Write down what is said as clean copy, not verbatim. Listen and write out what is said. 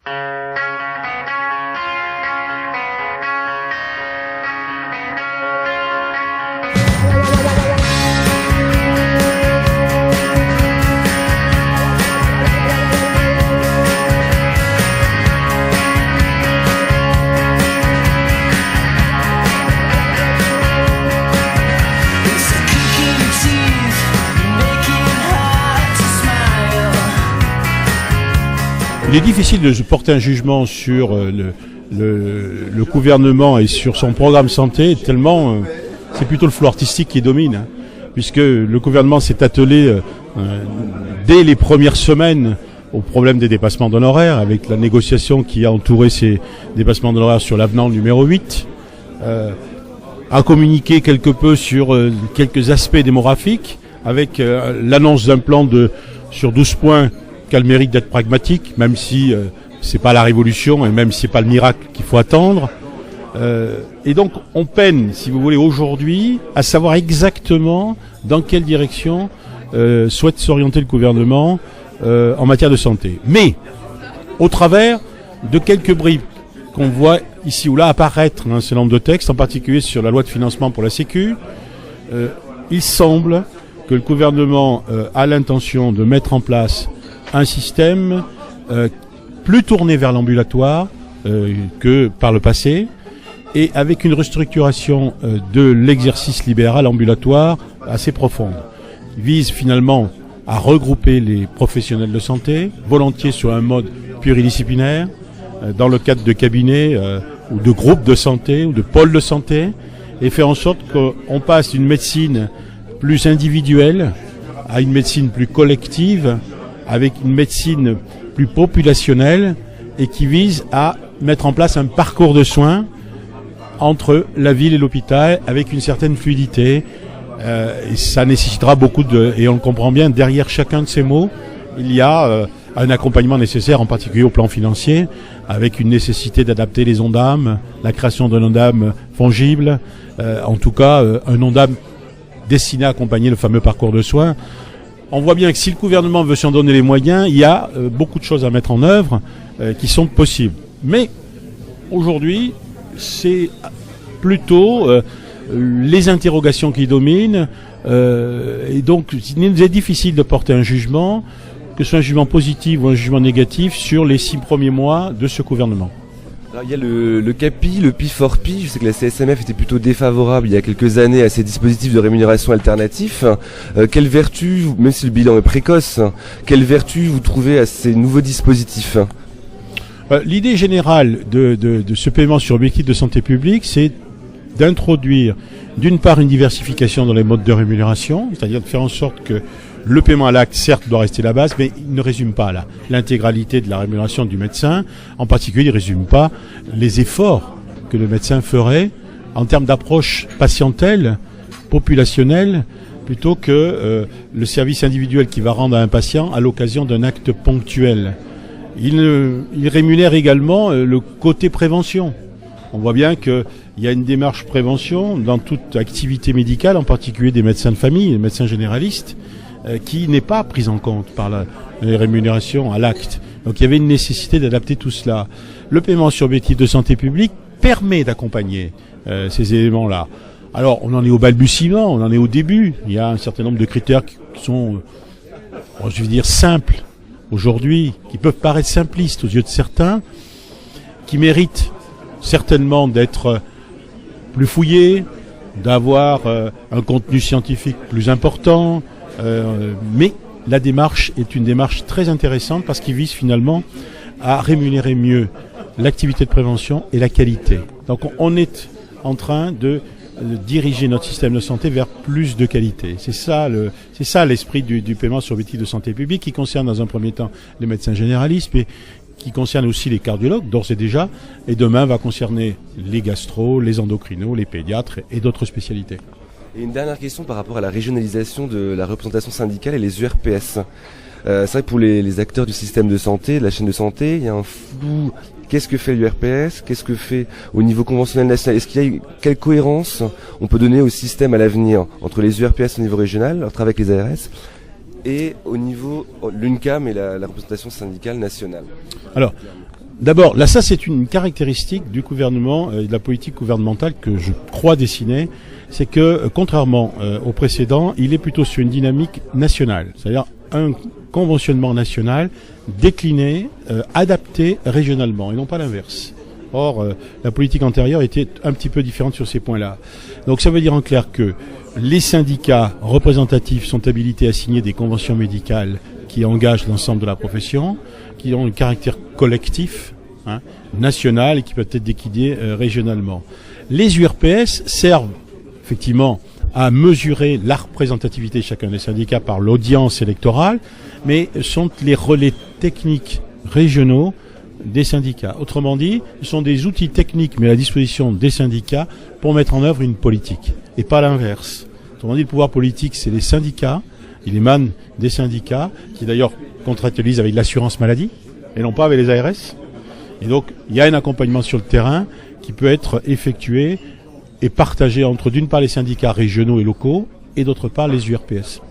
Il est difficile de porter un jugement sur le gouvernement et sur son programme santé, tellement c'est plutôt le flou artistique qui domine, hein, puisque le gouvernement s'est attelé dès les premières semaines au problème des dépassements d'honoraires, avec la négociation qui a entouré ces dépassements d'honoraires sur l'avenant numéro 8, a communiqué quelque peu sur quelques aspects démographiques, avec l'annonce d'un plan sur 12 points qui a le mérite d'être pragmatique, même si c'est pas la révolution et même si c'est pas le miracle qu'il faut attendre. Et donc on peine, si vous voulez, aujourd'hui à savoir exactement dans quelle direction souhaite s'orienter le gouvernement en matière de santé. Mais au travers de quelques bribes qu'on voit ici ou là apparaître un certain nombre de textes, en particulier sur la loi de financement pour la Sécu, il semble que le gouvernement a l'intention de mettre en place un système plus tourné vers l'ambulatoire que par le passé, et avec une restructuration de l'exercice libéral ambulatoire assez profonde. Il vise finalement à regrouper les professionnels de santé, volontiers sur un mode pluridisciplinaire, dans le cadre de cabinets ou de groupes de santé ou de pôles de santé, et faire en sorte qu'on passe d'une médecine plus individuelle à une médecine plus collective, avec une médecine plus populationnelle et qui vise à mettre en place un parcours de soins entre la ville et l'hôpital avec une certaine fluidité. Et ça nécessitera beaucoup et on le comprend bien, derrière chacun de ces mots, il y a un accompagnement nécessaire, en particulier au plan financier, avec une nécessité d'adapter les ONDAM, la création d'un ONDAM fongible, en tout cas un ONDAM destiné à accompagner le fameux parcours de soins. On voit bien que si le gouvernement veut s'en donner les moyens, il y a beaucoup de choses à mettre en œuvre qui sont possibles. Mais aujourd'hui, c'est plutôt les interrogations qui dominent, et donc il nous est difficile de porter un jugement, que ce soit un jugement positif ou un jugement négatif, sur les 6 premiers mois de ce gouvernement. Alors, il y a le CAPI, le P4P. Je sais que la CSMF était plutôt défavorable il y a quelques années à ces dispositifs de rémunération alternatifs. Quelle vertu, même si le bilan est précoce, quelle vertu vous trouvez à ces nouveaux dispositifs ? L'idée générale de ce paiement sur objectif de santé publique, c'est d'introduire d'une part une diversification dans les modes de rémunération, c'est-à-dire de faire en sorte que le paiement à l'acte, certes, doit rester la base, mais il ne résume pas l'intégralité de la rémunération du médecin. En particulier, il ne résume pas les efforts que le médecin ferait en termes d'approche patientèle, populationnelle, plutôt que le service individuel qu'il va rendre à un patient à l'occasion d'un acte ponctuel. Il rémunère également le côté prévention. On voit bien qu'il y a une démarche prévention dans toute activité médicale, en particulier des médecins de famille, des médecins généralistes, qui n'est pas prise en compte par les rémunérations à l'acte. Donc il y avait une nécessité d'adapter tout cela. Le paiement sur objectif de santé publique permet d'accompagner ces éléments-là. Alors on en est au balbutiement, on en est au début. Il y a un certain nombre de critères qui sont, je veux dire, simples aujourd'hui, qui peuvent paraître simplistes aux yeux de certains, qui méritent certainement d'être plus fouillés, d'avoir un contenu scientifique plus important, mais la démarche est une démarche très intéressante parce qu'il vise finalement à rémunérer mieux l'activité de prévention et la qualité. Donc on est en train de diriger notre système de santé vers plus de qualité. C'est ça l'esprit du paiement sur objectif de santé publique, qui concerne dans un premier temps les médecins généralistes, mais qui concerne aussi les cardiologues, d'ores et déjà, et demain va concerner les gastro, les endocrinos, les pédiatres et d'autres spécialités. Et une dernière question par rapport à la régionalisation de la représentation syndicale et les URPS. C'est vrai que pour les acteurs du système de santé, de la chaîne de santé, il y a un flou. Qu'est-ce que fait l'URPS ? Qu'est-ce que fait au niveau conventionnel national ? Est-ce qu'il y a quelle cohérence on peut donner au système à l'avenir entre les URPS au niveau régional, leur travail avec les ARS, et au niveau l'UNCAM et la représentation syndicale nationale ? Alors, D'abord, là, ça, c'est une caractéristique du gouvernement et de la politique gouvernementale que je crois dessiner. C'est que, contrairement au précédent, il est plutôt sur une dynamique nationale. C'est-à-dire un conventionnement national décliné, adapté régionalement, et non pas l'inverse. Or, la politique antérieure était un petit peu différente sur ces points-là. Donc, ça veut dire en clair que les syndicats représentatifs sont habilités à signer des conventions médicales qui engagent l'ensemble de la profession, qui ont un caractère collectif, national, et qui peuvent être déclinés régionalement. Les URPS servent effectivement à mesurer la représentativité de chacun des syndicats par l'audience électorale, mais sont les relais techniques régionaux des syndicats. Autrement dit, ce sont des outils techniques mis à la disposition des syndicats pour mettre en œuvre une politique, et pas l'inverse. Autrement dit, le pouvoir politique, c'est les syndicats, il émane des syndicats, qui d'ailleurs contractualisent avec l'assurance maladie, et non pas avec les ARS. Et donc, il y a un accompagnement sur le terrain qui peut être effectué et partagé entre, d'une part, les syndicats régionaux et locaux, et d'autre part, les URPS.